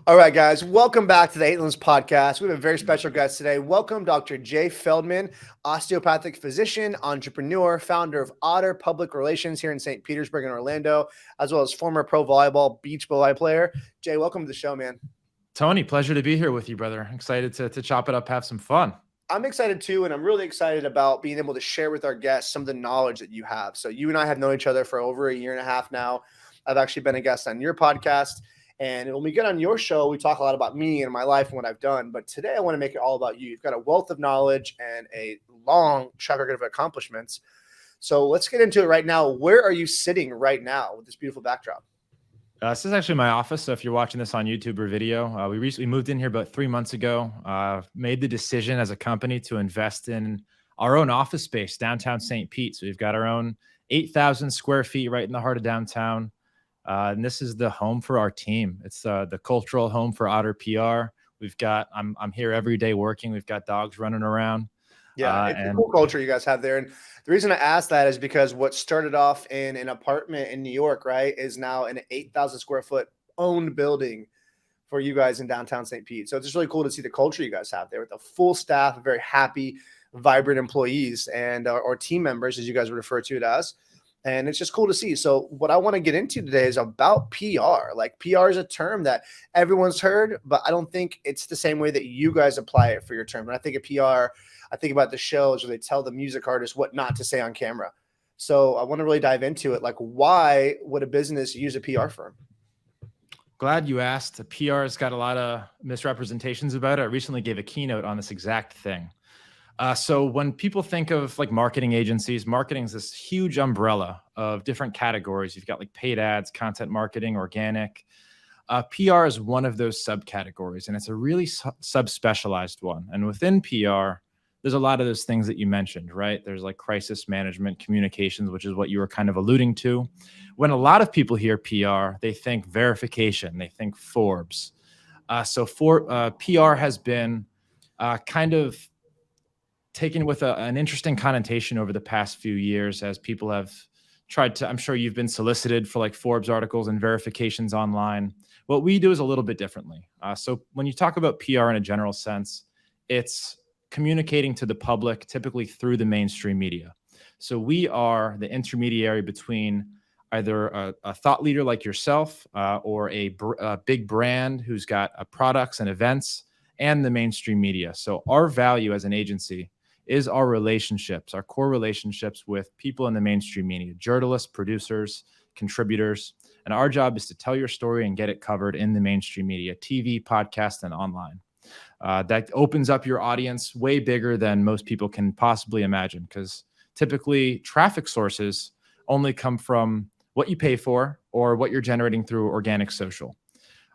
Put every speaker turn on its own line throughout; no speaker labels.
All right, guys, welcome back to the Aitlan's podcast. We have a very special guest today. Welcome, Dr. Jay Feldman, osteopathic physician, entrepreneur, founder of Otter Public Relations here in St. Petersburg and Orlando, as well as former pro volleyball beach volleyball player. Jay, welcome to the show, man.
Tony, pleasure to be here with you, brother. Excited to chop it up, have some fun.
I'm excited too, and I'm really excited about being able to share with our guests some of the knowledge that you have. So you and I have known each other for over a year and a half now. I've actually been a guest on your podcast. And when we get on your show, we talk a lot about me and my life and what I've done. But today I want to make it all about you. You've got a wealth of knowledge and a long track record of accomplishments. So let's get into it right now. Where are you sitting right now with this beautiful backdrop?
This is actually my office. So if you're watching this on YouTube or video, we recently moved in here about 3 months ago, made the decision as a company to invest in our own office space, downtown St. Pete. So we've got our own 8,000 square feet right in the heart of downtown. And this is the home for our team. It's the cultural home for Otter PR. I'm here every day working. We've got dogs running around.
Yeah, it's a cool culture you guys have there. And the reason I asked that is because what started off in an apartment in New York, right, is now an 8,000 square foot owned building for you guys in downtown St. Pete. So it's just really cool to see the culture you guys have there with a full staff, very happy, vibrant employees and or team members, as you guys would refer to it as. And it's just cool to see. So what I want to get into today is about PR. Like PR is a term that everyone's heard, but I don't think it's the same way that you guys apply it for your term. When I think of PR, I think about the shows where they tell the music artists what not to say on camera. So I want to really dive into it. Like, why would a business use a PR firm?
Glad you asked. PR has got a lot of misrepresentations about it. I recently gave a keynote on this exact thing. So when people think of like marketing agencies, marketing is this huge umbrella of different categories. You've got like paid ads, content marketing, organic. PR is one of those subcategories, and it's a really subspecialized one. And within PR, there's a lot of those things that you mentioned, right? There's like crisis management, communications, which is what you were kind of alluding to. When a lot of people hear PR, they think verification, they think Forbes. PR has been kind of taken with an interesting connotation over the past few years as people have tried to, I'm sure you've been solicited for like Forbes articles and verifications online. What we do is a little bit differently. So when you talk about PR in a general sense, it's communicating to the public, typically through the mainstream media. So we are the intermediary between either a thought leader like yourself or a big brand who's got products and events and the mainstream media. So our value as an agency is our relationships, our core relationships with people in the mainstream media, journalists, producers, contributors. And our job is to tell your story and get it covered in the mainstream media, TV, podcast, and online. That opens up your audience way bigger than most people can possibly imagine, because typically traffic sources only come from what you pay for or what you're generating through organic social.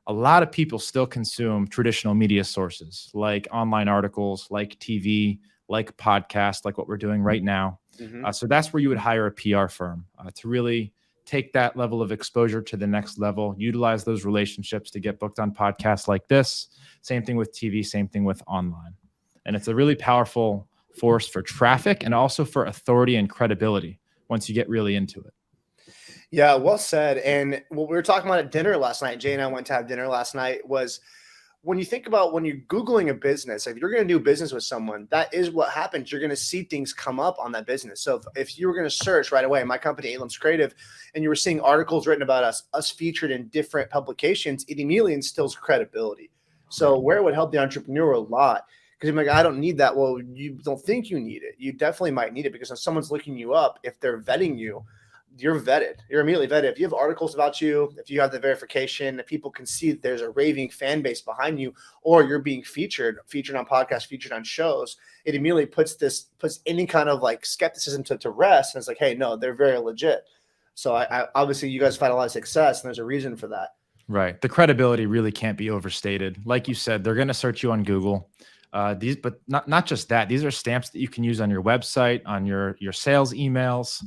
A lot of people still consume traditional media sources like online articles, like TV, like podcasts, like what we're doing right now. Mm-hmm. So that's where you would hire a PR firm to really take that level of exposure to the next level, utilize those relationships to get booked on podcasts like this. Same thing with TV, same thing with online. And it's a really powerful force for traffic and also for authority and credibility once you get really into it.
Yeah, well said. And what we were talking about at dinner last night, Jay and I went to have dinner last night, was when you think about when you're Googling a business, if you're going to do business with someone, that is what happens. You're going to see things come up on that business. So if you were going to search right away, my company, Aitlan's Creative, and you were seeing articles written about us featured in different publications, it immediately instills credibility. So where it would help the entrepreneur a lot, because I'm like, I don't need that. Well, you don't think you need it. You definitely might need it, because if someone's looking you up, if they're vetting you, you're vetted. You're immediately vetted. If you have articles about you, if you have the verification, if people can see that there's a raving fan base behind you, or you're being featured on podcasts, featured on shows, it immediately puts any kind of like skepticism to rest. And it's like, hey, no, they're very legit. So I obviously you guys find a lot of success, and there's a reason for that.
Right. The credibility really can't be overstated. Like you said, they're going to search you on Google. But not just that. These are stamps that you can use on your website, on your sales emails,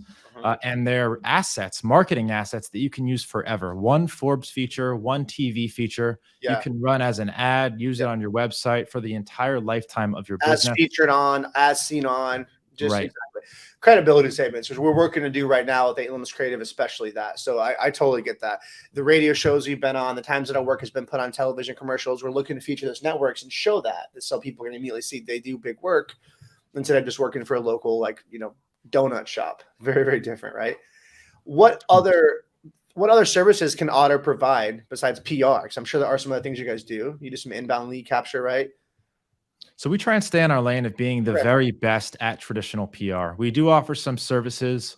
and they're assets, marketing assets that you can use forever. One Forbes feature, one TV feature, you can run as an ad, use it on your website for the entire lifetime of your business.
As featured on, as seen on, just
right.
Exactly. credibility statements, which we're working to do right now with 8 Limits Creative, especially that. So I totally get that. The radio shows we've been on, the times that our work has been put on television commercials, we're looking to feature those networks and show that, so people are going to immediately see they do big work instead of just working for a local, like, donut shop. Very, very different, right? What other services can Otter provide besides PR? Because I'm sure there are some other things you guys do. You do some inbound lead capture, right?
So we try and stay in our lane of being the
Right.
very best at traditional PR. We do offer some services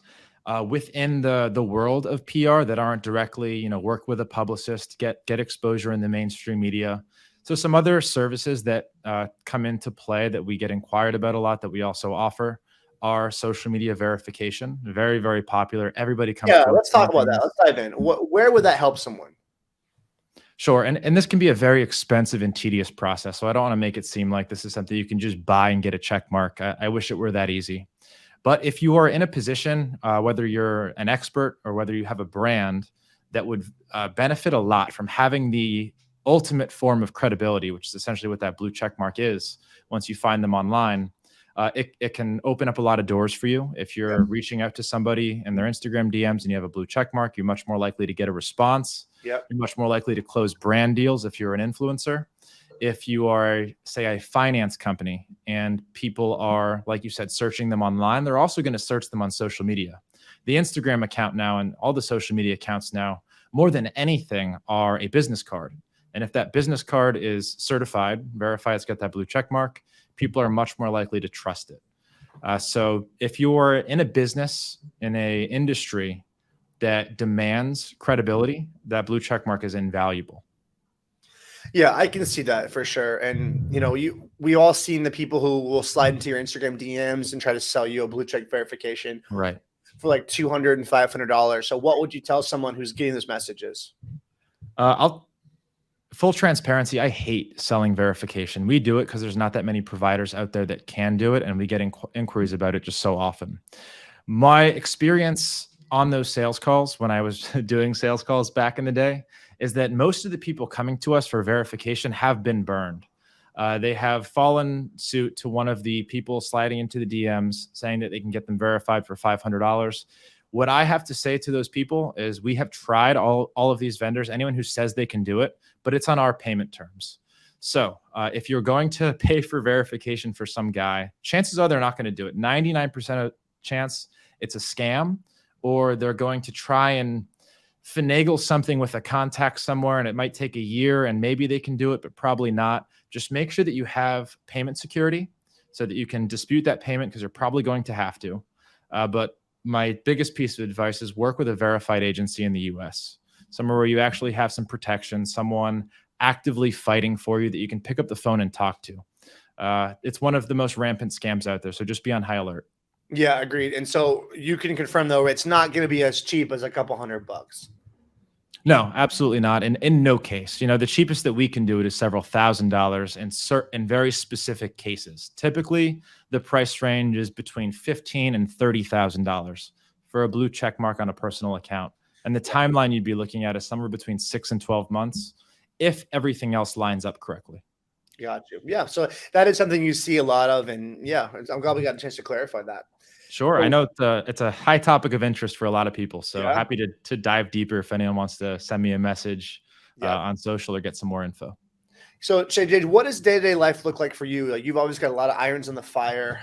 within the world of PR that aren't directly, work with a publicist, get exposure in the mainstream media. So some other services that come into play that we get inquired about a lot that we also offer are social media verification. Very, very popular. Everybody comes
Yeah,
to us
let's talk about
wanting
that.
this.
Let's dive in. Where would that help someone?
Sure. And this can be a very expensive and tedious process. So I don't want to make it seem like this is something you can just buy and get a check mark. I wish it were that easy. But if you are in a position, whether you're an expert or whether you have a brand that would benefit a lot from having the ultimate form of credibility, which is essentially what that blue check mark is, once you find them online, it can open up a lot of doors for you. If
Yeah.
you're reaching out to somebody in their Instagram DMs and you have a blue check mark, you're much more likely to get a response.
Yep.
You're much more likely to close brand deals if you're an influencer. If you are, say, a finance company and people are, like you said, searching them online, they're also going to search them on social media. The Instagram account now and all the social media accounts now, more than anything, are a business card. And if that business card is certified, verified, it's got that blue check mark, people are much more likely to trust it. So if you're in a business, in a industry that demands credibility, that blue check mark is invaluable.
Yeah, I can see that for sure. And we all seen the people who will slide into your Instagram DMs and try to sell you a blue check verification
Right.
for like $200 and $500. So what would you tell someone who's getting those messages?
Full transparency, I hate selling verification. We do it because there's not that many providers out there that can do it, and we get inquiries about it just so often. My experience on those sales calls, when I was doing sales calls back in the day, is that most of the people coming to us for verification have been burned. They have fallen suit to one of the people sliding into the DMs saying that they can get them verified for $500. What I have to say to those people is we have tried all of these vendors, anyone who says they can do it, but it's on our payment terms. So if you're going to pay for verification for some guy, chances are they're not going to do it. 99% of chance it's a scam, or they're going to try and finagle something with a contact somewhere, and it might take a year and maybe they can do it, but probably not. Just make sure that you have payment security so that you can dispute that payment, because you're probably going to have to. But my biggest piece of advice is work with a verified agency in the US, somewhere where you actually have some protection, someone actively fighting for you that you can pick up the phone and talk to. It's one of the most rampant scams out there, so just be on high alert.
Yeah, agreed. And so you can confirm though, it's not going to be as cheap as a couple $100.
No, absolutely not. And in no case, the cheapest that we can do it is several $1,000s in very specific cases. Typically, the price range is between $15,000 and $30,000 for a blue check mark on a personal account. And the timeline you'd be looking at is somewhere between 6 and 12 months if everything else lines up correctly.
Got you. Yeah. So that is something you see a lot of. And yeah, I'm glad we got a chance to clarify that.
Sure. I know it's a high topic of interest for a lot of people. So
Yeah.
happy to dive deeper if anyone wants to send me a message on social or get some more info.
So, JJ, what does day-to-day life look like for you? Like, you've always got a lot of irons in the fire.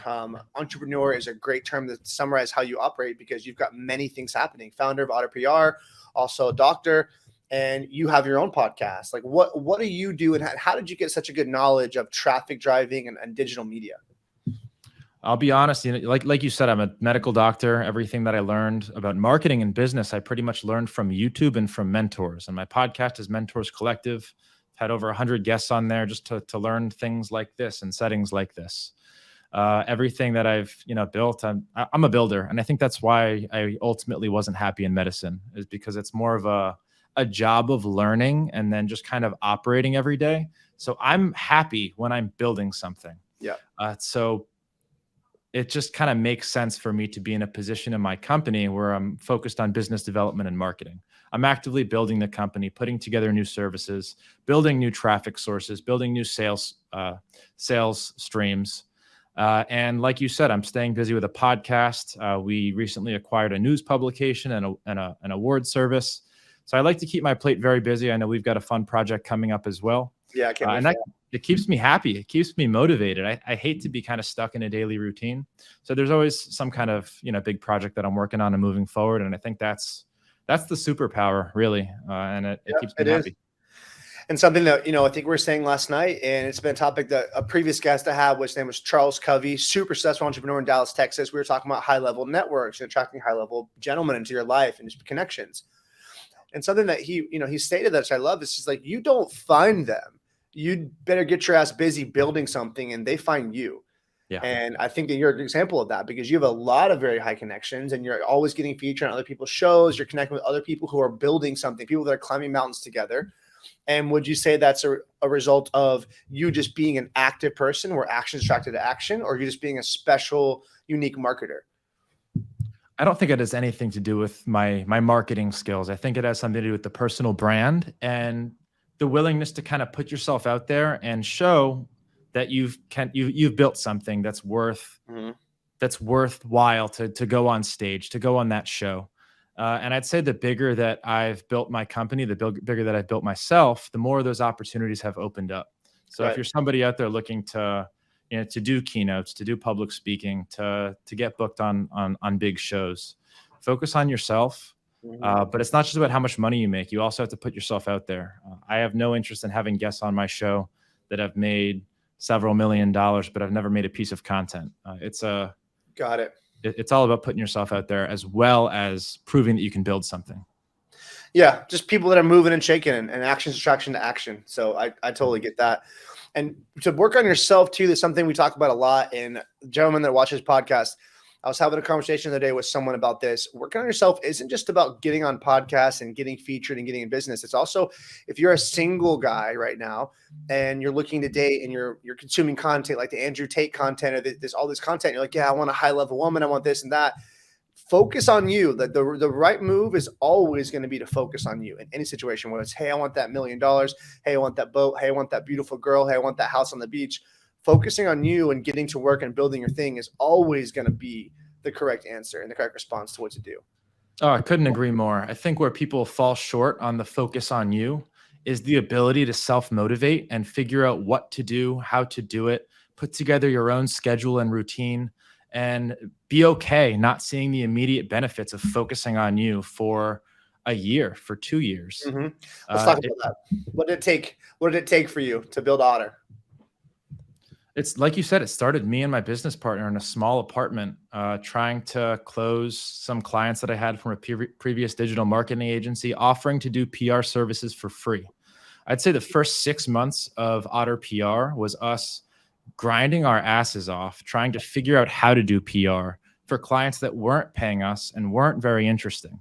Entrepreneur is a great term to summarize how you operate, because you've got many things happening. Founder of Otter PR, also a doctor, and you have your own podcast. Like, what do you do, and how did you get such a good knowledge of traffic driving and digital media?
I'll be honest, like you said, I'm a medical doctor. Everything that I learned about marketing and business, I pretty much learned from YouTube and from mentors. And my podcast is Mentors Collective. I've had over 100 guests on there just to learn things like this and settings like this. Everything that I've built, I'm a builder, and I think that's why I ultimately wasn't happy in medicine, is because it's more of a job of learning and then just kind of operating every day. So I'm happy when I'm building something.
Yeah.
So it just kind of makes sense for me to be in a position in my company where I'm focused on business development and marketing. I'm actively building the company, putting together new services, building new traffic sources, building new sales streams. And like you said, I'm staying busy with a podcast. We recently acquired a news publication and an award service. So I like to keep my plate very busy. I know we've got a fun project coming up as well.
Yeah, I can't wait
And
for
that it keeps me happy. It keeps me motivated. I hate to be kind of stuck in a daily routine. So there's always some kind of, big project that I'm working on and moving forward. And I think that's the superpower, really. And it keeps me
it is.
happy.
And something that, I think we were saying last night, and it's been a topic that a previous guest I had, which name was Charles Covey, super successful entrepreneur in Dallas, Texas. We were talking about high level networks and attracting high level gentlemen into your life and just connections. And something that he stated that I love is he's like, you don't find them. You better get your ass busy building something and they find you.
Yeah.
And I think that you're an example of that because you have a lot of very high connections and you're always getting featured on other people's shows. You're connecting with other people who are building something, people that are climbing mountains together. And would you say that's a result of you just being an active person where action is attracted to action, or you just being a special, unique marketer?
I don't think it has anything to do with my marketing skills. I think it has something to do with the personal brand and the willingness to kind of put yourself out there and show that you've built something that's worthwhile to go on stage, to go on that show. And I'd say the bigger that I've built my company, the bigger that I've built myself, the more those opportunities have opened up. So if you're somebody out there looking to do keynotes, to do public speaking, to get booked on big shows, focus on yourself. But it's not just about how much money you make. You also have to put yourself out there. I have no interest in having guests on my show that have made several $1 million, but I've never made a piece of content.
Got it.
It's all about putting yourself out there as well as proving that you can build something.
Yeah, just people that are moving and shaking and action attraction to action. So I totally get that. And to work on yourself too, that's something we talk about a lot. And gentlemen that watch this podcast, I was having a conversation the other day with someone about this. Working on yourself isn't just about getting on podcasts and getting featured and getting in business. It's also, if you're a single guy right now and you're looking to date and you're consuming content like the Andrew Tate content or this all this content, you're like, yeah, I want a high level woman, I want this and that. Focus on you. The right move is always going to be to focus on you in any situation, whether it's, hey, I want that $1 million. Hey, I want that boat. Hey, I want that beautiful girl. Hey, I want that house on the beach. Focusing on you and getting to work and building your thing is always going to be the correct answer and the correct response to what to do.
Oh, I couldn't agree more. I think where people fall short on the focus on you is the ability to self-motivate and figure out what to do, how to do it, put together your own schedule and routine, and be okay not seeing the immediate benefits of focusing on you for a year, for 2 years.
Let's talk about that. What did it take for you to build Otter?
It's like you said, it started me and my business partner in a small apartment, trying to close some clients that I had from a previous digital marketing agency, offering to do PR services for free. I'd say the first 6 months of Otter PR was us grinding our asses off, trying to figure out how to do PR for clients that weren't paying us and weren't very interesting,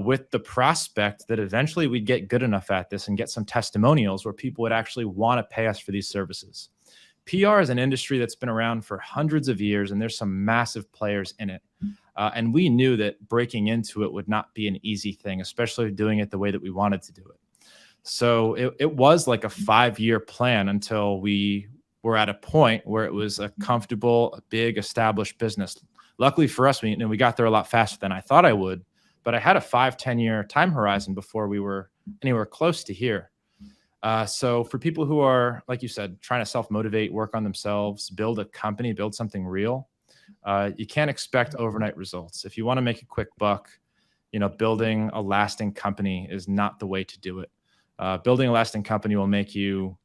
with the prospect that eventually we'd get good enough at this and get some testimonials where people would actually want to pay us for these services. PR is an industry that's been around for hundreds of years, and there's some massive players in it. And we knew that breaking into it would not be an easy thing, especially doing it the way that we wanted to do it. So it was like a 5-year plan until we were at a point where it was a comfortable, a big, established business. Luckily for us, we got there a lot faster than I thought I would, but I had a 5-10 year time horizon before we were anywhere close to here. So for people who are, like you said, trying to self-motivate, work on themselves, build a company, build something real, you can't expect overnight results. If you want to make a quick buck, building a lasting company is not the way to do it. Building a lasting company will make you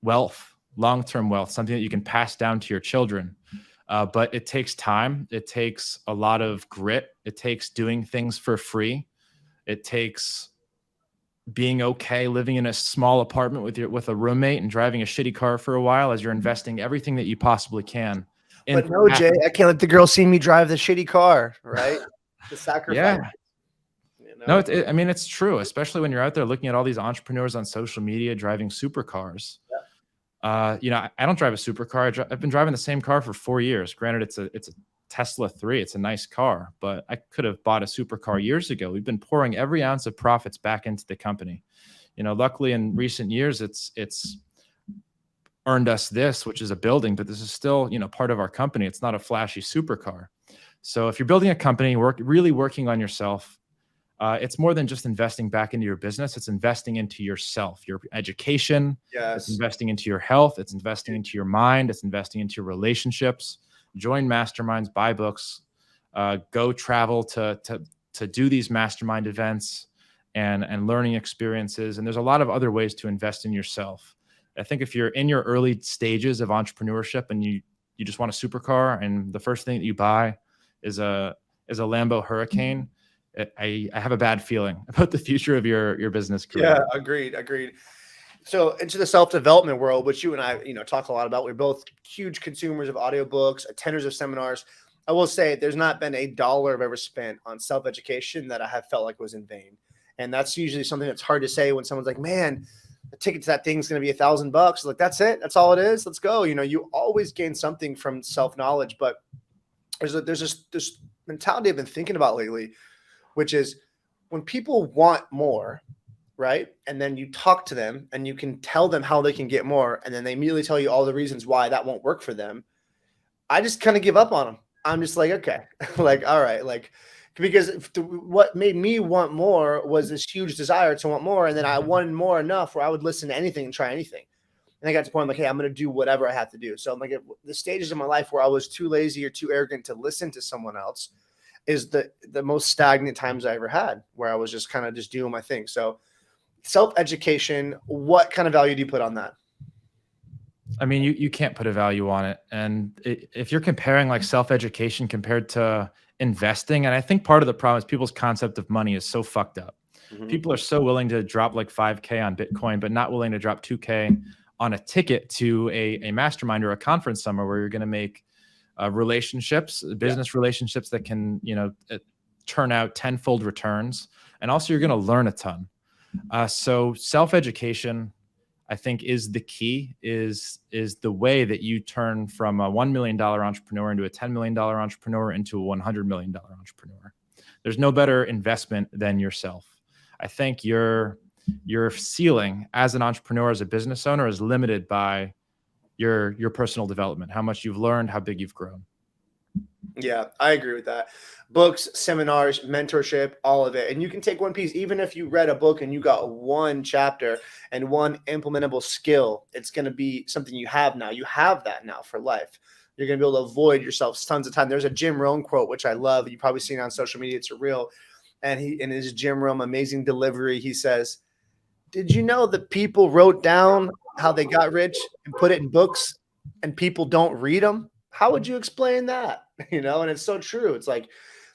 wealth, long-term wealth, something that you can pass down to your children. But it takes time. It takes a lot of grit. It takes doing things for free. It takes being okay living in a small apartment with a roommate and driving a shitty car for a while as you're investing everything that you possibly can.
But no, Jay, I can't let the girl see me drive the shitty car, right? The sacrifice.
Yeah. No, I mean, it's true, especially when you're out there looking at all these entrepreneurs on social media driving supercars. Yeah. I don't drive a supercar. I've been driving the same car for 4 years. Granted, it's a Tesla 3. It's a nice car, but I could have bought a supercar years ago. We've been pouring every ounce of profits back into the company. Luckily in recent years, it's earned us this, which is a building, but this is still, part of our company. It's not a flashy supercar. So if you're building a company, really working on yourself, it's more than just investing back into your business. It's investing into yourself, your education. It's
Yes.
investing into your health. It's investing into your mind. It's investing into your relationships. Join masterminds, buy books, go travel to do these mastermind events and learning experiences. And there's a lot of other ways to invest in yourself. I think if you're in your early stages of entrepreneurship and you just want a supercar and the first thing that you buy is a Lambo Hurricane, I have a bad feeling about the future of your business career.
Yeah, agreed. So into the self-development world, which you and I, talk a lot about. We're both huge consumers of audiobooks, attenders of seminars. I will say there's not been $1 I've ever spent on self-education that I have felt like was in vain. And that's usually something that's hard to say when someone's like, man, the ticket to that thing's going to be $1,000. Like, that's it. That's all it is. Let's go. You always gain something from self-knowledge, but there's this mentality I've been thinking about lately, which is when people want more, right? And then you talk to them and you can tell them how they can get more. And then they immediately tell you all the reasons why that won't work for them. I just kind of give up on them. I'm just like, okay, like, all right. Like, because what made me want more was this huge desire to want more. And then I wanted more enough where I would listen to anything and try anything. And I got to the point, I'm like, hey, I'm going to do whatever I have to do. So I'm like, at the stages of my life where I was too lazy or too arrogant to listen to someone else is the most stagnant times I ever had, where I was just kind of just doing my thing. So self-education, what kind of value do you put on that?
I mean, you can't put a value on it. And if you're comparing like self-education compared to investing, and I think part of the problem is people's concept of money is so fucked up.
Mm-hmm.
People are so willing to drop like 5K on Bitcoin, but not willing to drop 2K on a ticket to a mastermind or a conference somewhere where you're going to make relationships, business relationships that can, turn out tenfold returns. And also you're going to learn a ton. So self-education, I think, is the key, is the way that you turn from a $1 million entrepreneur into a $10 million entrepreneur into a $100 million entrepreneur. There's no better investment than yourself. I think your ceiling as an entrepreneur, as a business owner, is limited by your personal development, how much you've learned, how big you've grown.
Yeah, I agree with that. Books, seminars, mentorship, all of it. And you can take one piece, even if you read a book and you got one chapter and one implementable skill, it's going to be something you have now. You have that now for life. You're going to be able to avoid yourself tons of time. There's a Jim Rohn quote, which I love. You've probably seen it on social media. It's real. And he, in his Jim Rohn amazing delivery, he says, did you know that people wrote down how they got rich and put it in books and people don't read them? How would you explain that? And it's so true. It's like,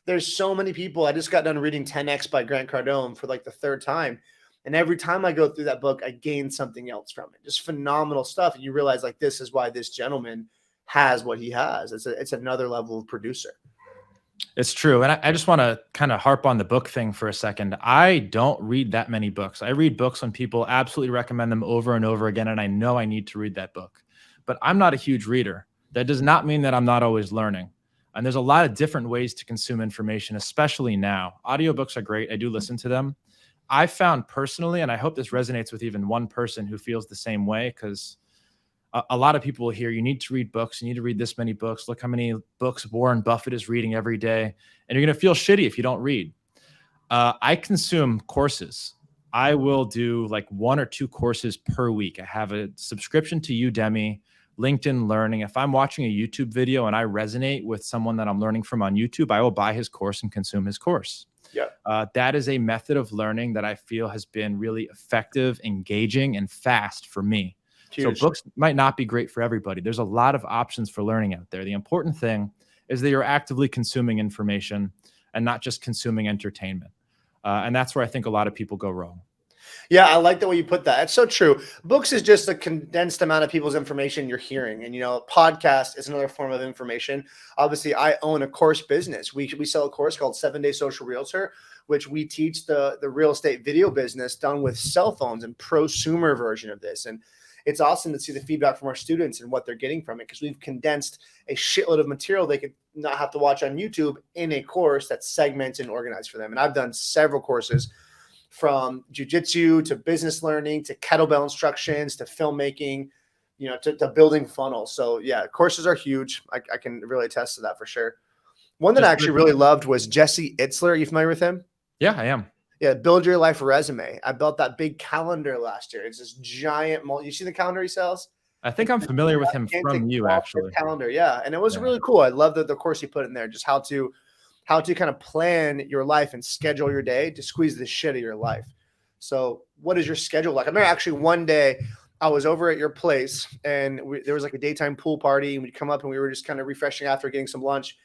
there's so many people. I just got done reading 10X by Grant Cardone for like the third time. And every time I go through that book, I gain something else from it. Just phenomenal stuff. And you realize like, this is why this gentleman has what he has. It's another level of producer.
It's true. And I just want to kind of harp on the book thing for a second. I don't read that many books. I read books when people absolutely recommend them over and over again. And I know I need to read that book, but I'm not a huge reader. That does not mean that I'm not always learning. And there's a lot of different ways to consume information, especially now. Audiobooks are great. I do listen to them. I found personally, and I hope this resonates with even one person who feels the same way, because a lot of people will hear, you need to read books. You need to read this many books. Look how many books Warren Buffett is reading every day. And you're going to feel shitty if you don't read. I consume courses. I will do like 1 or 2 courses per week. I have a subscription to Udemy, LinkedIn Learning. If I'm watching a YouTube video and I resonate with someone that I'm learning from on YouTube, I will buy his course and consume his course.
Yeah.
That is a method of learning that I feel has been really effective, engaging, and fast for me.
Huge.
So books might not be great for everybody. There's a lot of options for learning out there. The important thing is that you're actively consuming information and not just consuming entertainment. And that's where I think a lot of people go wrong.
Yeah, I like the way you put that. It's so true. Books is just a condensed amount of people's information you're hearing. And, podcast is another form of information. Obviously, I own a course business. We sell a course called 7-Day Social Realtor, which we teach the real estate video business done with cell phones and prosumer version of this. And it's awesome to see the feedback from our students and what they're getting from it, because we've condensed a shitload of material they could not have to watch on YouTube in a course that's segmented and organized for them. And I've done several courses, from jujitsu to business learning to kettlebell instructions to filmmaking to building funnels. So yeah, courses are huge. I can really attest to that for sure. One that I
Just
actually really loved was Jesse Itzler. Are you familiar with him?
yeah, I am.
Yeah, Build Your Life Resume. I built that big calendar last year. It's this giant, you see the calendar he sells?
I think
It's
I'm
this
familiar with him
gigantic
from you,
wall-type
actually.
calendar. Yeah, and it was
Yeah.
really cool. I love the course he put in there, just how to kind of plan your life and schedule your day to squeeze the shit of your life. So, what is your schedule like? I remember actually one day I was over at your place and there was like a daytime pool party, and we'd come up and we were just kind of refreshing after getting some lunch.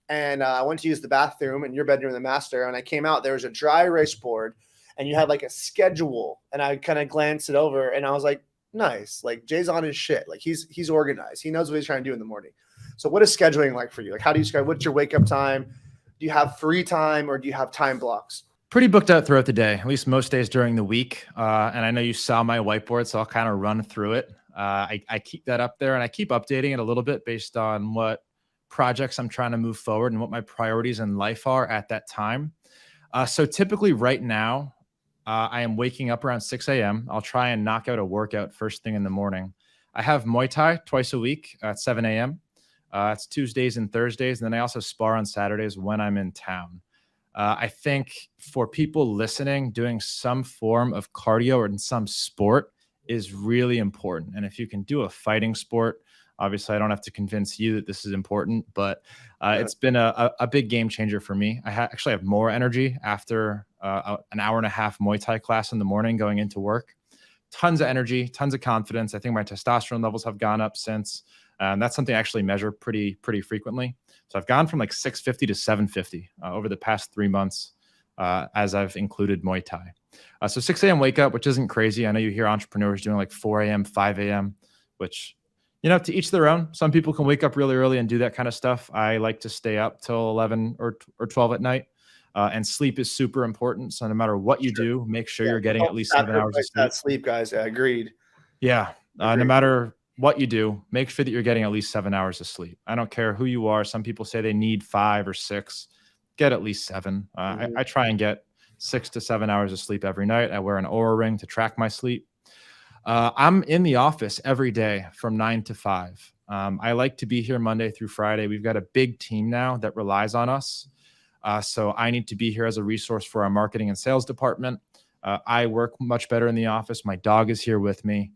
And I went to use the bathroom in your bedroom, the master. And I came out, there was a dry erase board, and you had like a schedule. And I kind of glanced it over, and I was like, nice. Like Jay's on his shit. Like he's organized. He knows what he's trying to do in the morning. So what is scheduling like for you? Like how do you schedule? What's your wake up time? Do you have free time or do you have time blocks?
Pretty booked out throughout the day, at least most days during the week. And I know you saw my whiteboard, so I'll kind of run through it. I keep that up there, and I keep updating it a little bit based on what projects I'm trying to move forward and what my priorities in life are at that time. So typically right now, I am waking up around 6 a.m. I'll try and knock out a workout first thing in the morning. I have Muay Thai twice a week at 7 a.m. It's Tuesdays and Thursdays. And then I also spar on Saturdays when I'm in town. I think for people listening, doing some form of cardio or in some sport is really important. And if you can do a fighting sport, obviously I don't have to convince you that this is important, but it's been a big game changer for me. I actually have more energy after an hour and a half Muay Thai class in the morning going into work. Tons of energy, tons of confidence. I think my testosterone levels have gone up since. That's something I actually measure pretty frequently. So I've gone from like 650 to 750 over the past 3 months as I've included Muay Thai. So 6 a.m. wake up, which isn't crazy. I know you hear entrepreneurs doing like 4 a.m., 5 a.m., which, to each their own. Some people can wake up really early and do that kind of stuff. I like to stay up till 11 or 12 at night. And sleep is super important. So no matter what you do, make sure you're getting at least 7 hours of sleep.
Sleep, guys. Yeah, agreed.
Yeah. No matter what you do, make sure that you're getting at least 7 hours of sleep. I don't care who you are. Some people say they need 5 or 6. Get at least 7. I try and get 6 to 7 hours of sleep every night. I wear an Oura ring to track my sleep. I'm in the office every day from 9 to 5. I like to be here Monday through Friday. We've got a big team now that relies on us. So I need to be here as a resource for our marketing and sales department. I work much better in the office. My dog is here with me.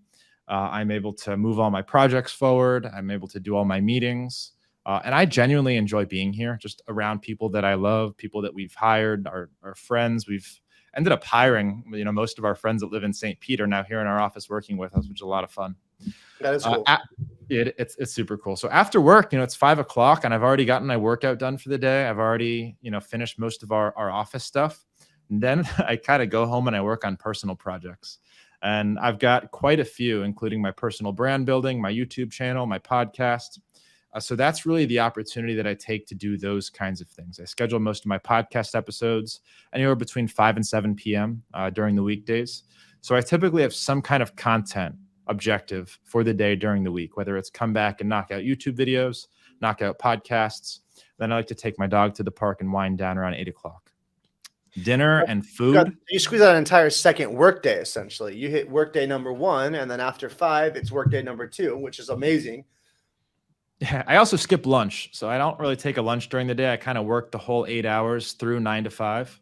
I'm able to move all my projects forward. I'm able to do all my meetings. And I genuinely enjoy being here, just around people that I love, people that we've hired, our friends. We've ended up hiring, most of our friends that live in St. Pete are now here in our office working with us, which is a lot of fun.
That is cool.
It's super cool. So after work, it's 5 o'clock and I've already gotten my workout done for the day. I've already, finished most of our office stuff. And then I kind of go home and I work on personal projects. And I've got quite a few, including my personal brand building, my YouTube channel, my podcast. So that's really the opportunity that I take to do those kinds of things. I schedule most of my podcast episodes anywhere between 5 and 7 p.m. During the weekdays. So I typically have some kind of content objective for the day during the week, whether it's come back and knock out YouTube videos, knock out podcasts. Then I like to take my dog to the park and wind down around 8 o'clock. Dinner and food.
You squeeze out an entire second workday, essentially. You hit workday number 1, and then after 5, it's workday number 2, which is amazing.
Yeah, I also skip lunch. So I don't really take a lunch during the day. I kind of work the whole 8 hours through 9 to 5.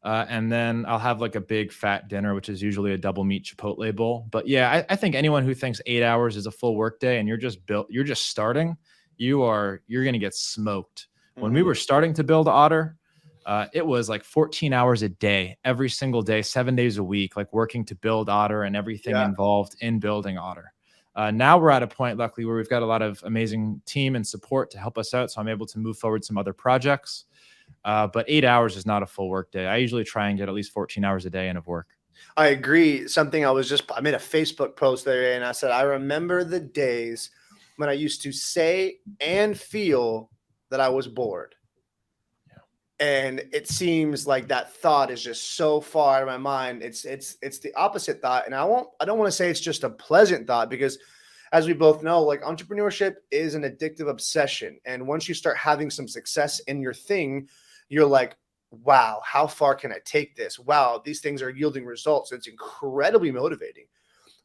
And then I'll have like a big fat dinner, which is usually a double meat Chipotle bowl. But yeah, I think anyone who thinks 8 hours is a full workday and you're just starting, you're going to get smoked. When we were starting to build Otter, it was like 14 hours a day, every single day, 7 days a week, like working to build Otter and everything involved in building Otter. Now we're at a point, luckily, where we've got a lot of amazing team and support to help us out. So I'm able to move forward some other projects. But 8 hours is not a full work day. I usually try and get at least 14 hours a day in of work.
I agree. I made a Facebook post there and I said, I remember the days when I used to say and feel that I was bored. And it seems like that thought is just so far out of my mind. It's the opposite thought. And I don't want to say it's just a pleasant thought, because as we both know, like, entrepreneurship is an addictive obsession. And once you start having some success in your thing, you're like, wow, how far can I take this? Wow, these things are yielding results. It's incredibly motivating.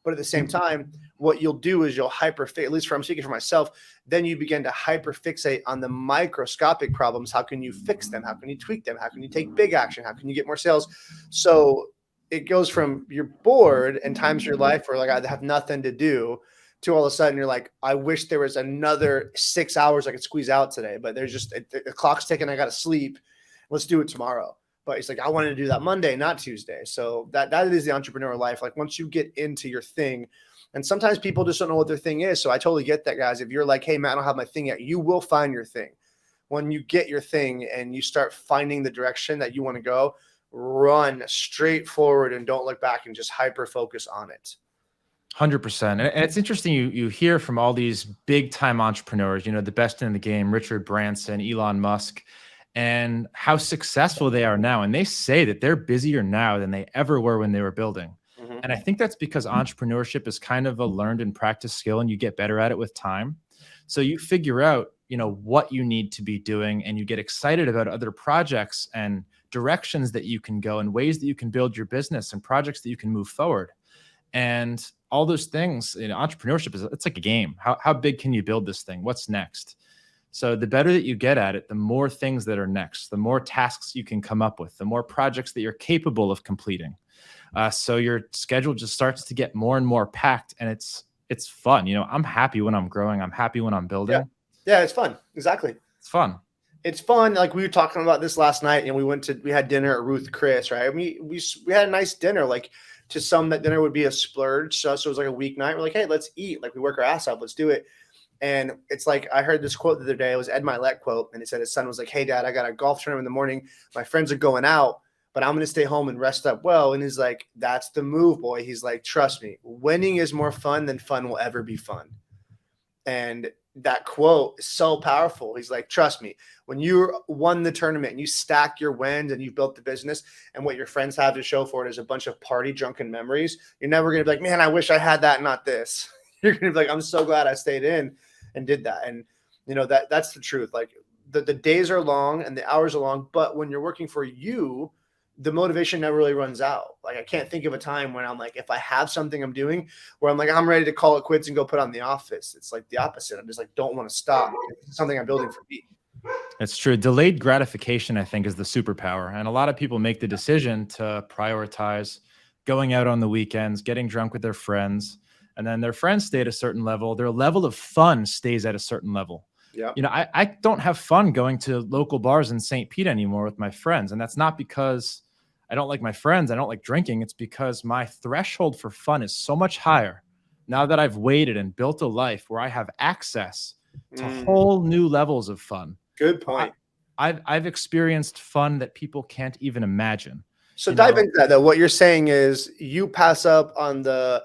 But at the same time, what you'll do is you'll at least I'm speaking for myself, then you begin to hyperfixate on the microscopic problems. How can you fix them? How can you tweak them? How can you take big action? How can you get more sales? So it goes from you're bored and times of your life where like I have nothing to do to all of a sudden you're like, I wish there was another 6 hours I could squeeze out today, but there's just the clock's ticking. I got to sleep. Let's do it tomorrow. But it's like, I wanted to do that Monday, not Tuesday. So that is the entrepreneur life. Like once you get into your thing, and sometimes people just don't know what their thing is. So I totally get that, guys. If you're like, hey, man, I don't have my thing yet, you will find your thing. When you get your thing and you start finding the direction that you want to go, run straight forward and don't look back and just hyper focus on it.
100%. And it's interesting. You hear from all these big time entrepreneurs, the best in the game, Richard Branson, Elon Musk, and how successful they are now. And they say that they're busier now than they ever were when they were building. Mm-hmm. And I think that's because entrepreneurship is kind of a learned and practiced skill, and you get better at it with time. So you figure out, what you need to be doing, and you get excited about other projects and directions that you can go and ways that you can build your business and projects that you can move forward. And all those things, entrepreneurship it's like a game. How big can you build this thing? What's next? So the better that you get at it, the more things that are next, the more tasks you can come up with, the more projects that you're capable of completing. So your schedule just starts to get more and more packed, and it's fun. I'm happy when I'm growing. I'm happy when I'm building.
Yeah, it's fun. Exactly.
It's fun.
It's fun. Like we were talking about this last night, and we had dinner at Ruth Chris, right? I mean, we had a nice dinner. Like to some, that dinner would be a splurge. So it was like a weeknight. We're like, hey, let's eat. Like we work our ass off. Let's do it. And it's like, I heard this quote the other day. It was Ed Milet quote. And it said his son was like, hey, Dad, I got a golf tournament in the morning. My friends are going out, but I'm going to stay home and rest up well. And he's like, that's the move, boy. He's like, trust me, winning is more fun than fun will ever be fun. And that quote is so powerful. He's like, trust me, when you won the tournament and you stack your wins and you've built the business, and what your friends have to show for it is a bunch of party drunken memories, you're never going to be like, man, I wish I had that, not this. You're going to be like, I'm so glad I stayed in and did that. And that's the truth. Like the days are long and the hours are long, but when you're working for you, the motivation never really runs out. Like I can't think of a time when I'm like, if I have something I'm doing where I'm like, I'm ready to call it quits and go put on The Office. It's like the opposite. I'm just like, don't want to stop. It's something I'm building for me.
It's true. Delayed gratification, I think, is the superpower. And a lot of people make the decision to prioritize going out on the weekends, getting drunk with their friends, and then their friends stay at a certain level. Their level of fun stays at a certain level.
Yeah.
I don't have fun going to local bars in St. Pete anymore with my friends. And that's not because I don't like my friends. I don't like drinking. It's because my threshold for fun is so much higher now that I've waited and built a life where I have access to whole new levels of fun.
Good point.
I've experienced fun that people can't even imagine.
So dive into that though. What you're saying is you pass up on the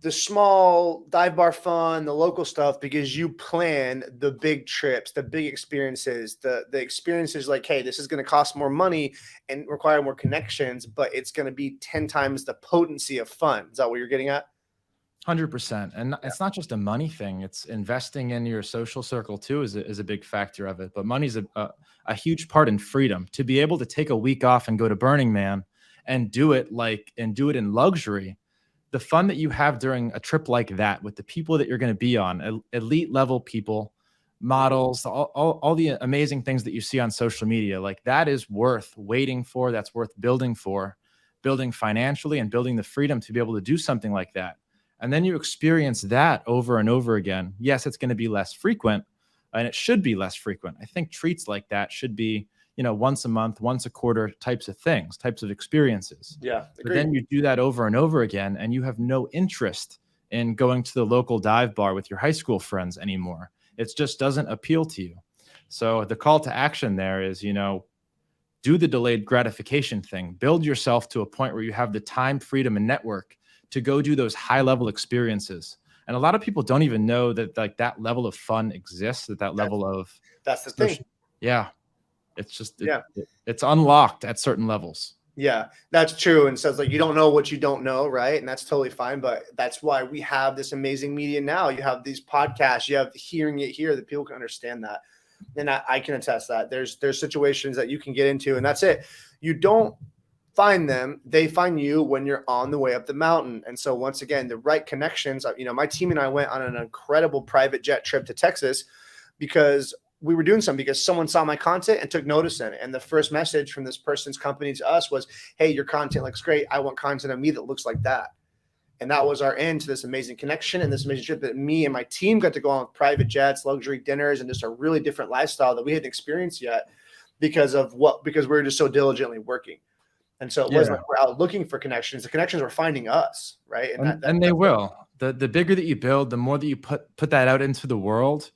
small dive bar fun, the local stuff, because you plan the big trips, the big experiences, the experiences like, hey, this is going to cost more money and require more connections, but it's going to be 10 times the potency of fun. Is that what you're getting at?
100%. And it's not just a money thing. It's investing in your social circle too is a big factor of it. But money's a huge part in freedom. To be able to take a week off and go to Burning Man and do it in luxury. The fun that you have during a trip like that with the people that you're going to be on, elite level people, models, all the amazing things that you see on social media, like that is worth waiting for. That's worth building for, building financially and building the freedom to be able to do something like that. And then you experience that over and over again. Yes, it's going to be less frequent, and it should be less frequent. I think treats like that should be, once a month, once a quarter types of things, types of experiences.
Yeah.
But then you do that over and over again, and you have no interest in going to the local dive bar with your high school friends anymore. It just doesn't appeal to you. So the call to action there is, do the delayed gratification thing. Build yourself to a point where you have the time, freedom, and network to go do those high level experiences. And a lot of people don't even know that like that level of fun exists,
that's the thing.
Yeah. It's just, it's unlocked at certain levels.
Yeah, that's true. And so it's like, you don't know what you don't know. Right. And that's totally fine. But that's why we have this amazing media now. You have these podcasts, you have hearing it here that people can understand that. And I can attest that there's situations that you can get into, and that's it. You don't find them, they find you when you're on the way up the mountain. And so once again, the right connections, my team and I went on an incredible private jet trip to Texas because we were doing something because someone saw my content and took notice in it. And the first message from this person's company to us was, hey, your content looks great. I want content of me that looks like that. And that was our end to this amazing connection and this amazing trip that me and my team got to go on with private jets, luxury dinners, and just a really different lifestyle that we hadn't experienced yet because we were just so diligently working. And so it wasn't like we're out looking for connections. The connections were finding us, right?
And they will. The bigger that you build, the more that you put that out into the world.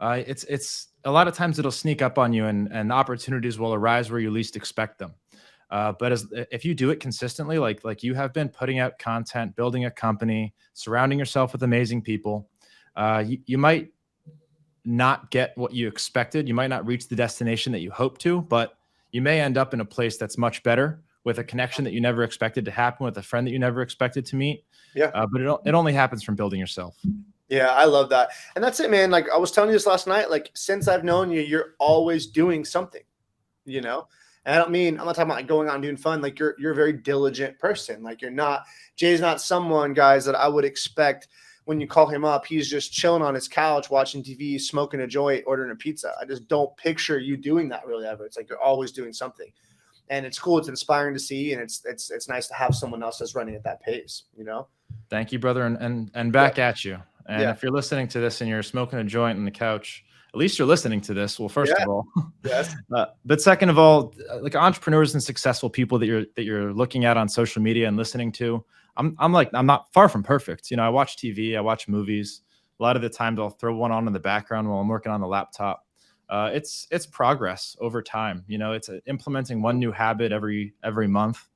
It's a lot of times it'll sneak up on you, and opportunities will arise where you least expect them. But if you do it consistently, like you have been, putting out content, building a company, surrounding yourself with amazing people, you might not get what you expected. You might not reach the destination that you hope to, but you may end up in a place that's much better, with a connection that you never expected to happen, with a friend that you never expected to meet.
Yeah.
But it only happens from building yourself.
Yeah, I love that. And that's it, man. Like I was telling you this last night, like since I've known you, you're always doing something, And I'm not talking about like going out and doing fun. Like you're a very diligent person. Like Jay's not someone, guys, that I would expect when you call him up, he's just chilling on his couch, watching TV, smoking a joint, ordering a pizza. I just don't picture you doing that really ever. It's like you're always doing something. And it's cool. It's inspiring to see. And it's nice to have someone else that's running at that pace,
Thank you, brother. And back at you. And if you're listening to this and you're smoking a joint on the couch, at least you're listening to this. Well, first of all,
yes.
But second of all, like entrepreneurs and successful people that you're looking at on social media and listening to, I'm not far from perfect. I watch TV, I watch movies. A lot of the times I'll throw one on in the background while I'm working on the laptop. It's progress over time. It's implementing one new habit every month,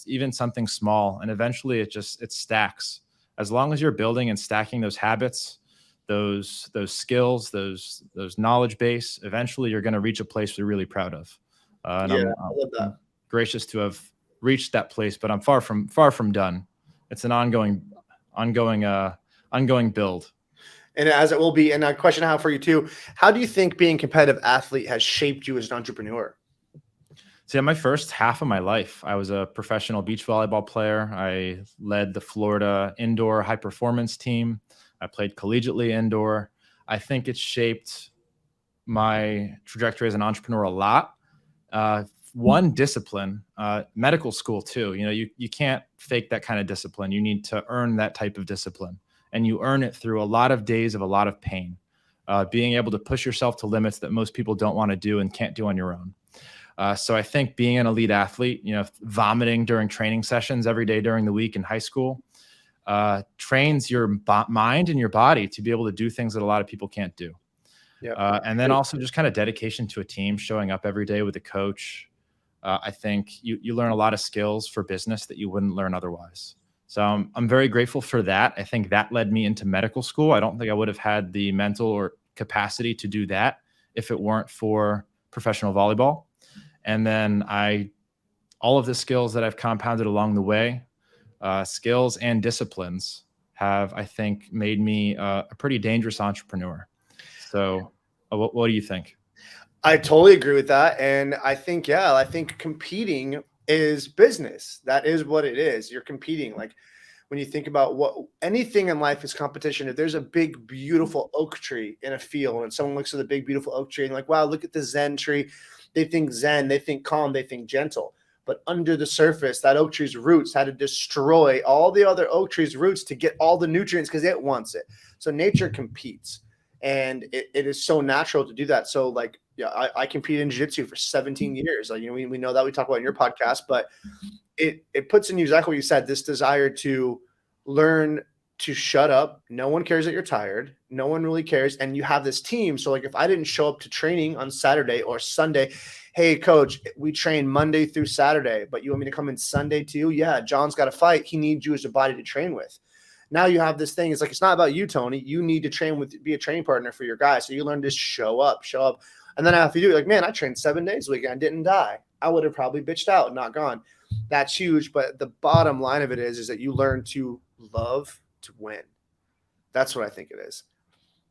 even something small, and eventually it stacks. As long as you're building and stacking those habits, those skills, those knowledge base, eventually you're going to reach a place you're really proud of. And
I love that.
I'm gracious to have reached that place, but I'm far from done. It's an ongoing build.
And as it will be, and a question I have for you too, how do you think being a competitive athlete has shaped you as an entrepreneur?
So my first half of my life, I was a professional beach volleyball player. I led the Florida indoor high performance team. I played collegiately indoor. I think it shaped my trajectory as an entrepreneur a lot. One, discipline, medical school too. You can't fake that kind of discipline. You need to earn that type of discipline, and you earn it through a lot of days of a lot of pain, being able to push yourself to limits that most people don't want to do and can't do on your own. So I think being an elite athlete, vomiting during training sessions every day during the week in high school, trains your mind and your body to be able to do things that a lot of people can't do. And then also just kind of dedication to a team, showing up every day with a coach. I think you learn a lot of skills for business that you wouldn't learn otherwise. So I'm very grateful for that. I think that led me into medical school. I don't think I would have had the mental or capacity to do that if it weren't for professional volleyball. And then all of the skills that I've compounded along the way, skills and disciplines, have, I think, made me a pretty dangerous entrepreneur. So what do you think?
I totally agree with that. And I think competing is business. That is what it is. You're competing. Like when you think about anything in life is competition. If there's a big, beautiful oak tree in a field and someone looks at the big, beautiful oak tree and like, wow, look at the Zen tree. They think Zen, they think calm, they think gentle. But under the surface, that oak tree's roots had to destroy all the other oak tree's roots to get all the nutrients because it wants it. So nature competes. And it is so natural to do that. So like, I competed in jiu-jitsu for 17 years. Like, we know that we talk about in your podcast, but it puts in you exactly what you said, this desire to learn to shut up. No one cares that you're tired. No one really cares. And you have this team. So like if I didn't show up to training on Saturday or Sunday, hey coach, we train Monday through Saturday, but you want me to come in Sunday too? Yeah, John's got a fight. He needs you as a body to train with. Now you have this thing. It's like, it's not about you, Tony. You need to be a training partner for your guys. So you learn to show up. And then after you do it, like, man, I trained 7 days a week and I didn't die. I would have probably bitched out and not gone. That's huge. But the bottom line of it is that you learn to love to win. That's what I think it is.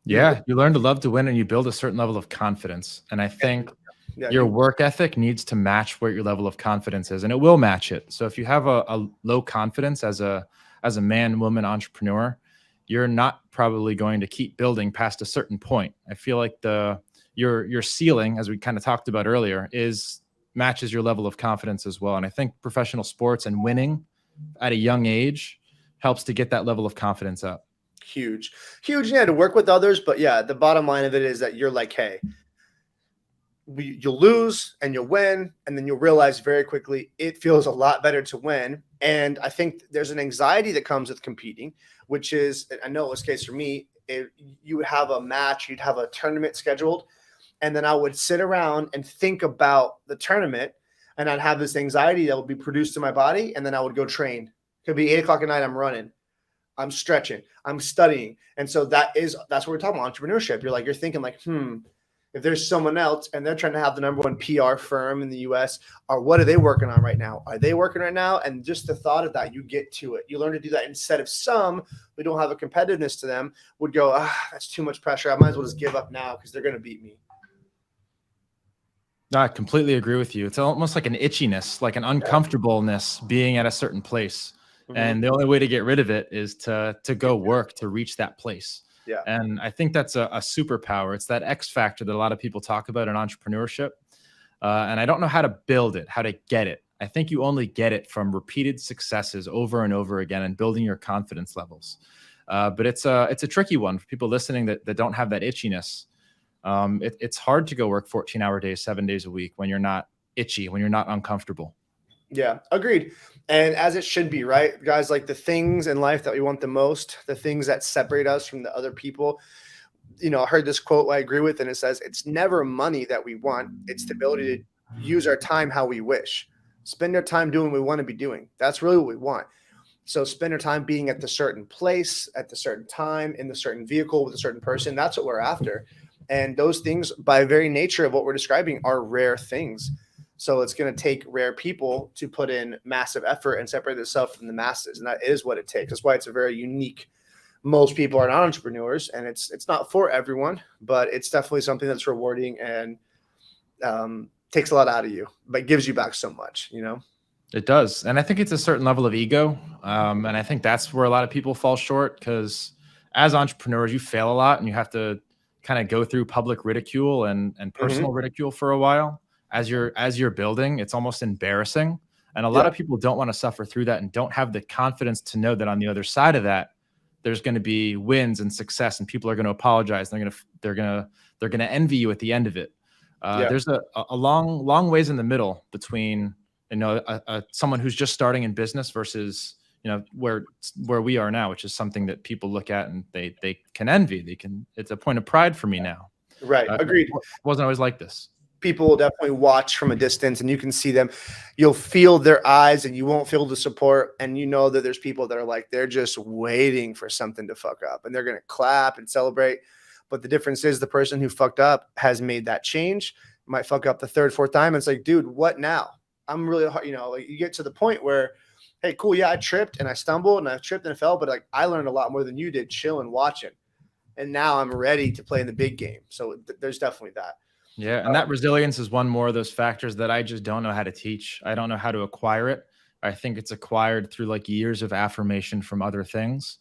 Yeah, you learn to love to win, and you build a certain level of confidence. And I think
Yeah,
your work ethic needs to match what your level of confidence is, and it will match it. So if you have a low confidence as a man, woman entrepreneur, you're not probably going to keep building past a certain point. I feel like your ceiling, as we kind of talked about earlier, is matches your level of confidence as well. And I think professional sports and winning at a young age helps to get that level of confidence up.
huge, huge. Yeah, to work with others, but yeah, the bottom line of it is that you're like, hey, you'll lose and you'll win, and then you'll realize very quickly it feels a lot better to win. And I think there's an anxiety that comes with competing, which is, I know it was the case for me. You would have a match, you'd have a tournament scheduled, and then I would sit around and think about the tournament, and I'd have this anxiety that would be produced in my body, and then I would go train. It could be 8 o'clock at night. I'm running, I'm stretching, I'm studying, and so that's what we're talking about, entrepreneurship. You're thinking like, if there's someone else and they're trying to have the number one PR firm in the US, or what are they working on right now? Are they working right now? And just the thought of that, you get to it. You learn to do that instead of some who don't have a competitiveness to them would go, that's too much pressure. I might as well just give up now because they're going to beat me.
No, I completely agree with you. It's almost like an itchiness, like an uncomfortableness being at a certain place.
Mm-hmm.
And the only way to get rid of it is to go work to reach that place.
Yeah.
And I think that's a superpower. It's that X factor that a lot of people talk about in entrepreneurship. And I don't know how to build it, how to get it. I think you only get it from repeated successes over and over again and building your confidence levels. But it's a tricky one for people listening that don't have that itchiness. It's hard to go work 14-hour days, 7 days a week when you're not itchy, when you're not uncomfortable.
Yeah, agreed. And as it should be, right? Guys, like the things in life that we want the most, the things that separate us from the other people. I heard this quote I agree with, and it says, it's never money that we want. It's the ability to use our time how we wish. Spend our time doing what we want to be doing. That's really what we want. So spend our time being at the certain place, at the certain time, in the certain vehicle with a certain person. That's what we're after. And those things, by very nature of what we're describing, are rare things. So it's going to take rare people to put in massive effort and separate themselves from the masses. And that is what it takes. That's why it's a very unique. Most people are not entrepreneurs, and it's not for everyone, but it's definitely something that's rewarding and takes a lot out of you, but gives you back so much,
It does. And I think it's a certain level of ego. And I think that's where a lot of people fall short, because as entrepreneurs, you fail a lot and you have to kind of go through public ridicule and personal ridicule for a while. As you're building, it's almost embarrassing. And a lot of people don't want to suffer through that and don't have the confidence to know that on the other side of that, there's going to be wins and success, and people are going to apologize. They're going to envy you at the end of it. There's a long ways in the middle between, someone who's just starting in business versus, where we are now, which is something that people look at and they can envy. It's a point of pride for me now.
Right. Agreed.
It wasn't always like this.
People will definitely watch from a distance, and you can see them. You'll feel their eyes, and you won't feel the support. And you know that there's people that are like, they're just waiting for something to fuck up, and they're going to clap and celebrate. But the difference is the person who fucked up has made that change. Might fuck up the third, fourth time. And it's like, dude, what now? I'm really hard. Like you get to the point where, hey, cool. Yeah, I tripped and I stumbled and I tripped and I fell, but like I learned a lot more than you did chilling, watching. And now I'm ready to play in the big game. So there's definitely that.
Yeah. And that resilience is one more of those factors that I just don't know how to teach. I don't know how to acquire it. I think it's acquired through like years of affirmation from other things,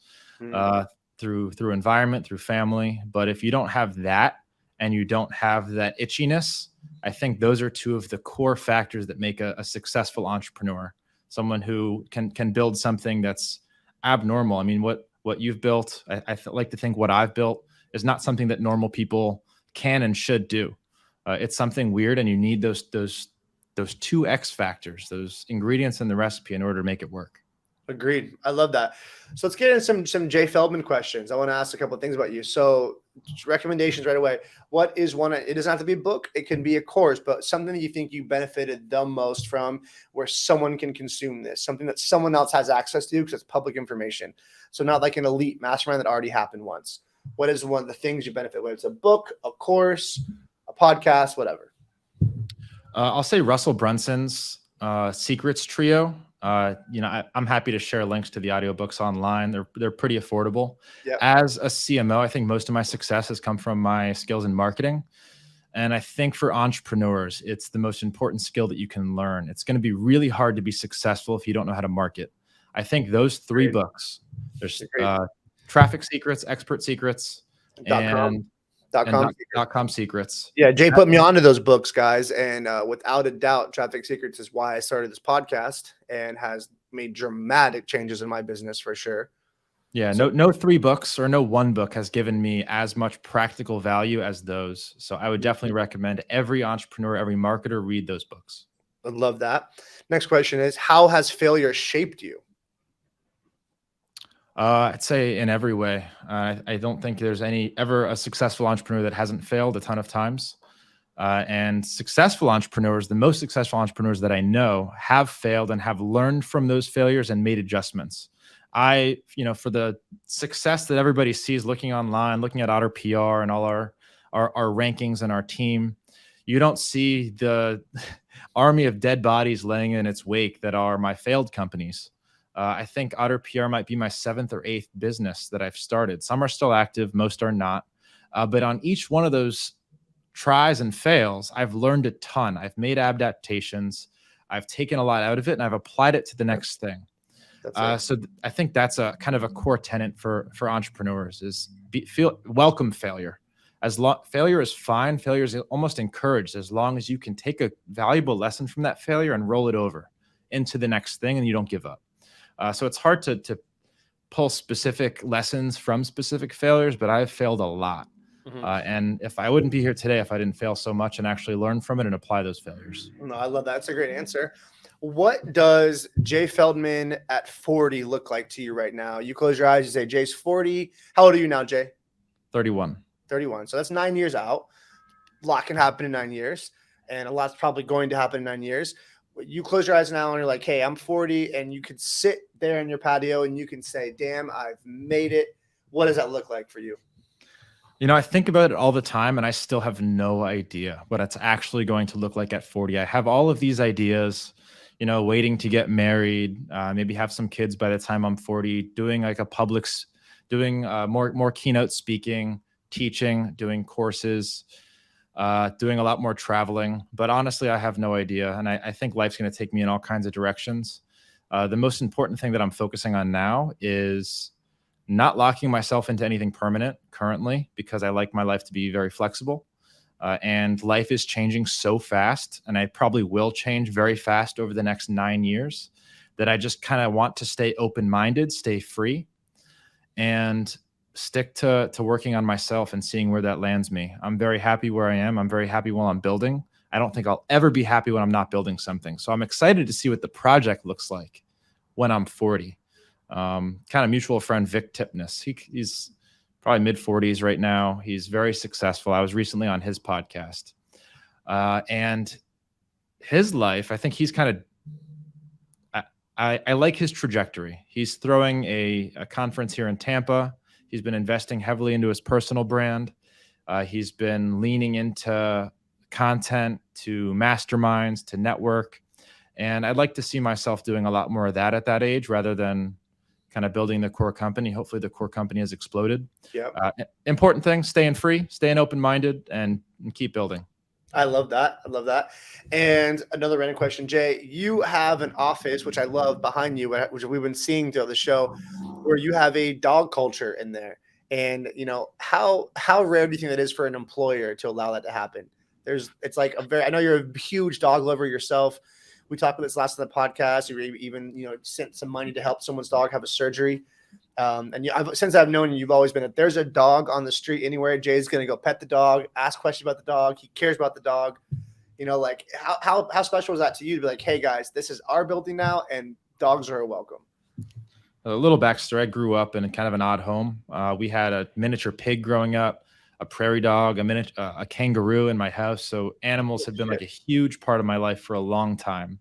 through environment, through family. But if you don't have that and you don't have that itchiness, I think those are two of the core factors that make a successful entrepreneur. Someone who can build something that's abnormal. I mean, what you've built, I like to think what I've built is not something that normal people can and should do. It's something weird, and you need those two X factors, those ingredients in the recipe in order to make it work.
Agreed. I love that. So let's get into some Jay Feldman questions. I want to ask a couple of things about you. So recommendations right away. What is one? It doesn't have to be a book. It can be a course, but something that you think you benefited the most from, where someone can consume this, something that someone else has access to because it's public information. So not like an elite mastermind that already happened once. What is one of the things you benefit? Whether it's a book, a course, a podcast, whatever.
I'll say Russell Brunson's Secrets Trio. I'm happy to share links to the audiobooks online. They're pretty affordable.
Yep.
As a CMO, I think most of my success has come from my skills in marketing. And I think for entrepreneurs, it's the most important skill that you can learn. It's going to be really hard to be successful if you don't know how to market. I think those three
Great.
books, there's
Great.
Traffic Secrets, Expert Secrets,
Dot com.
and
Dot com.
dot com secrets.
Yeah, Jay put me onto those books, guys, and without a doubt, Traffic Secrets is why I started this podcast and has made dramatic changes in my business for sure.
Yeah,
So,
no three books or no one book has given me as much practical value as those. So I would definitely recommend every entrepreneur, every marketer read those books.
I love that. Next question is, how has failure shaped you?
I'd say in every way. I don't think there's ever a successful entrepreneur that hasn't failed a ton of times. And successful entrepreneurs, the most successful entrepreneurs that I know, have failed and have learned from those failures and made adjustments. For the success that everybody sees looking online, looking at Otter PR and all our rankings and our team, you don't see the army of dead bodies laying in its wake that are my failed companies. I think Otter PR might be my 7th or 8th business that I've started. Some are still active, most are not. But on each one of those tries and fails, I've learned a ton. I've made adaptations. I've taken a lot out of it, and I've applied it to the next thing. I think that's a kind of a core tenet for entrepreneurs is welcome failure. Failure is fine. Failure is almost encouraged as long as you can take a valuable lesson from that failure and roll it over into the next thing, and you don't give up. So it's hard to pull specific lessons from specific failures, but I've failed a lot. And if I wouldn't be here today if I didn't fail so much and actually learn from it and apply those failures.
No, I love that. That's a great answer. What does Jay Feldman at 40 look like to you right now? You close your eyes, you say, Jay's 40. How old are you now, Jay?
31.
31. So that's 9 years out. A lot can happen in 9 years, and a lot's probably going to happen in 9 years. You close your eyes now and you're like, hey, I'm 40, and you could sit there in your patio and you can say, damn, I've made it. What does that look like for you?
I think about it all the time, and I still have no idea what it's actually going to look like at 40. I have all of these ideas, waiting to get married, maybe have some kids by the time I'm 40, doing like doing more keynote speaking, teaching, doing courses, doing a lot more traveling. But honestly, I have no idea. And I think life's going to take me in all kinds of directions. The most important thing that I'm focusing on now is not locking myself into anything permanent currently, because I like my life to be very flexible. And life is changing so fast, and I probably will change very fast over the next 9 years, that I just kind of want to stay open-minded, stay free, and stick to working on myself and seeing where that lands me. I'm very happy where I am. I'm very happy while I'm building. I don't think I'll ever be happy when I'm not building something. So I'm excited to see what the project looks like when I'm 40. Kind of mutual friend Vic Tipness. He's probably mid 40s right now. He's very successful. I was recently on his podcast, and his life, I think he's kind of, I like his trajectory. He's throwing a conference here in Tampa. He's been investing heavily into his personal brand. He's been leaning into content, to masterminds, to network. And I'd like to see myself doing a lot more of that at that age, rather than kind of building the core company. Hopefully the core company has exploded.
Yeah.
Important thing, staying free, staying open-minded, and keep building.
I love that. I love that. And another random question, Jay, you have an office, which I love, behind you, which we've been seeing throughout the show, where you have a dog culture in there. And, how rare do you think that is for an employer to allow that to happen? It's like I know you're a huge dog lover yourself. We talked about this last on the podcast. You even, sent some money to help someone's dog have a surgery. And since I've known you, you've always been, if there's a dog on the street anywhere, Jay's going to go pet the dog, ask questions about the dog. He cares about the dog. Like how special was that to you to be like, hey guys, this is our building now, and dogs are welcome?
A little backstory. I grew up in kind of an odd home. We had a miniature pig growing up, a prairie dog, a kangaroo in my house. So animals have been like a huge part of my life for a long time.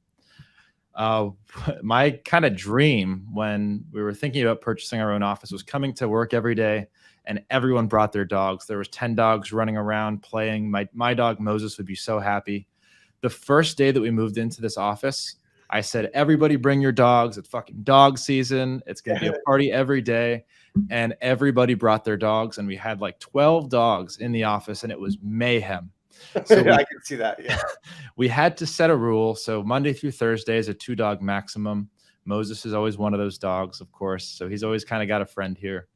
My kind of dream when we were thinking about purchasing our own office was coming to work every day and everyone brought their dogs. There was 10 dogs running around playing. My dog Moses would be so happy. The first day that we moved into this office, I said, everybody bring your dogs. It's fucking dog season. It's going to be a party every day. And everybody brought their dogs. And we had like 12 dogs in the office, and it was mayhem. So
I can see that. Yeah.
we had to set a rule. So Monday through Thursday is a 2-dog maximum. Moses is always one of those dogs, of course. So he's always kind of got a friend here.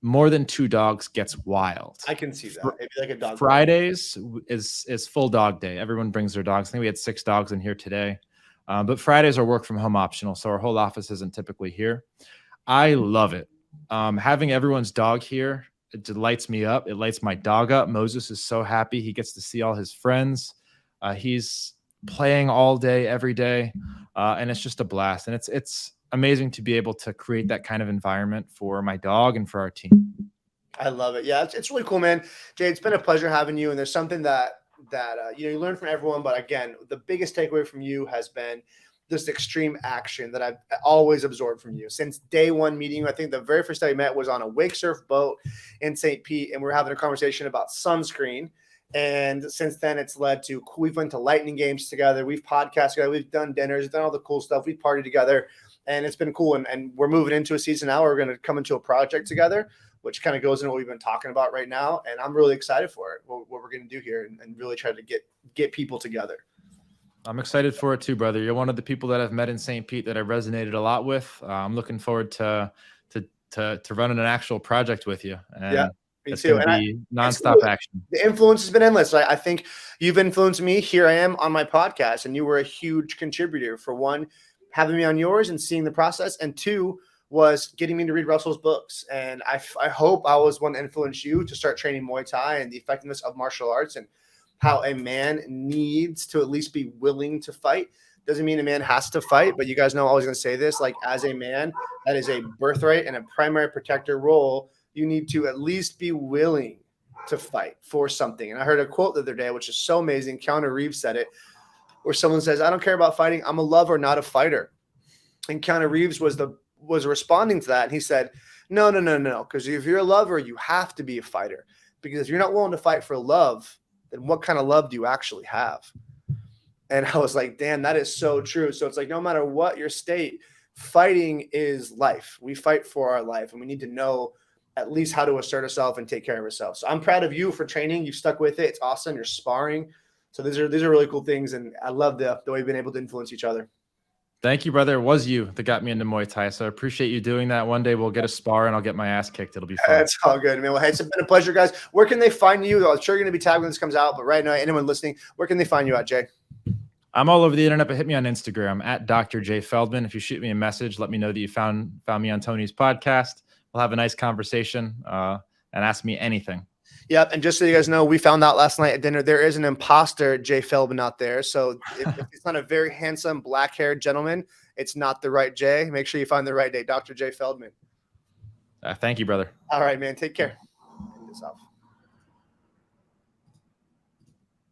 More than 2 dogs gets wild.
I can see that. Maybe like a dog.
Fridays is full dog day. Everyone brings their dogs. I think we had 6 dogs in here today. But Fridays are work from home optional. So our whole office isn't typically here. I love it. Having everyone's dog here, it lights me up. It lights my dog up. Moses is so happy. He gets to see all his friends. He's playing all day, every day. And it's just a blast. And it's amazing to be able to create that kind of environment for my dog and for our team.
I love it. Yeah, it's really cool, man. Jay, it's been a pleasure having you. And there's something that you learn from everyone. But again, the biggest takeaway from you has been this extreme action that I've always absorbed from you since day one meeting you. I think the very first time we met was on a wake surf boat in St. Pete, and we were having a conversation about sunscreen. And since then, it's led to we've went to lightning games together. We've podcasted together. We've done dinners, done all the cool stuff. We've partied together, and it's been cool. And we're moving into a season now. We're going to come into a project together, which kind of goes into what we've been talking about right now. And I'm really excited for it, what we're going to do here and really try to get people together.
I'm excited for it too, brother. You're one of the people that I've met in St. Pete that I resonated a lot with. I'm looking forward to running an actual project with you. And
yeah,
it's going to be nonstop action.
The influence has been endless. I think you've influenced me. Here I am on my podcast, and you were a huge contributor. For one, having me on yours and seeing the process, and 2 was getting me to read Russell's books. And I hope I was one to influence you to start training Muay Thai and the effectiveness of martial arts and how a man needs to at least be willing to fight. Doesn't mean a man has to fight, but you guys know I'm always going to say this, like as a man, that is a birthright and a primary protector role. You need to at least be willing to fight for something. And I heard a quote the other day, which is so amazing. Keanu Reeves said it, where someone says, I don't care about fighting. I'm a lover, not a fighter. And Keanu Reeves was responding to that. And he said, no. Because if you're a lover, you have to be a fighter. Because if you're not willing to fight for love, then what kind of love do you actually have? And I was like, damn, that is so true. So it's like, no matter what your state, fighting is life. We fight for our life, and we need to know at least how to assert ourselves and take care of ourselves. So I'm proud of you for training. You've stuck with it. It's awesome. You're sparring. So these are really cool things. And I love the way we've been able to influence each other.
Thank you, brother. It was you that got me into Muay Thai. So I appreciate you doing that. One day we'll get a spar and I'll get my ass kicked. It'll be fun.
That's all good, man. Well, hey, it's been a pleasure, guys. Where can they find you? I'm sure you're going to be tagged when this comes out, but right now, anyone listening, where can they find you at, Jay?
I'm all over the internet, but hit me on Instagram at Dr. J Feldman. If you shoot me a message, let me know that you found me on Tony's podcast. We'll have a nice conversation and ask me anything.
Yep. And just so you guys know, we found out last night at dinner, there is an imposter Jay Feldman out there. So if it's not a very handsome black-haired gentleman, it's not the right Jay. Make sure you find the right day. Dr. J Feldman.
Thank you, brother.
All right, man. Take care. End this off.